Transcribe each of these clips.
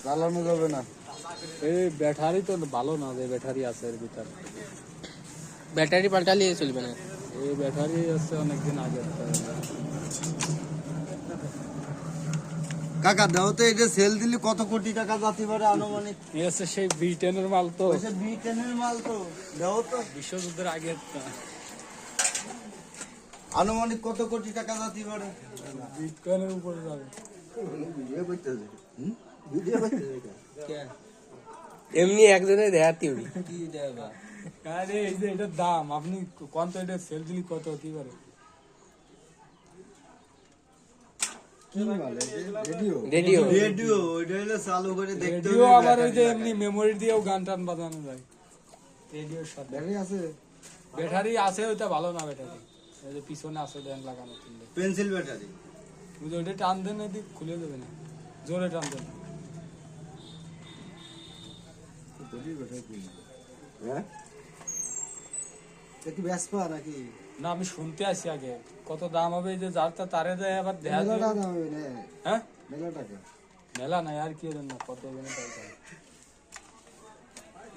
চালানো যাবে না। এই ব্যাটারি তো ভালো না, যে ব্যাটারি আছে এর ভিতরে। ব্যাটারি পাল্টালে চলবে না। এই ব্যাটারি আছে অনেকদিন আগে। কাকা দাও তো, এটা সেল দিলে কত কোটি টাকা যাতে পারে আনুমানিক? এই হচ্ছে সেই ব্রিটেনের মাল তো, ব্রিটেনের মাল তো, দাও তো বিশ্বযুদ্ধের আগে। আনুমানিক কত কোটি টাকা যাতে পারে? বিটকয়েনের উপরে যাবে। এমনি একজনের দেয়ার থিওরি। আরে এই যে এটার দাম আপনি কোন তো, এটা সেল দিলি কত কি পারে? রেডিও রেডিও ওইটা হলো চালু করে দেখতে রেডিও হবে। আবার ওই যে এমনি মেমোরি দিয়েও গান টান বাজানো যায় রেডিওর সাথে। ব্যাটারি আছে, ব্যাটারি আছে, ওইটা ভালো না ব্যাটারি। এই যে পিছনে আছে ড্যান লাগানো, কিনলে পেন্সিল ব্যাটারি। বুঝে ওইটা টান দেন, এদিক খুলে দেবে না, জোরে টান দেন। হ্যাঁ কি ব্যাসপা নাকি? না আমি শুনতে আসি আগে কত দাম হবে, এই যে যার তারে দেয় আবার দেখা যায়। হ্যাঁ মেলা টাকা। মেলা নাই আর কি না, কত হবে না তাই জানি।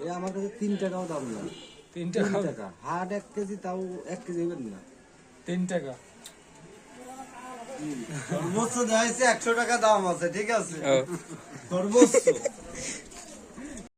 এ আমার কাছে 3 টাকাও দাম না। 3 3 টাকা? টাকা হাট 1 কেজি, তাও 1 কেজি হবেন না। 3 টাকা সর্বোচ্চ যাইছে 100 টাকা দাম আছে, ঠিক আছে ও। সর্বোচ্চ।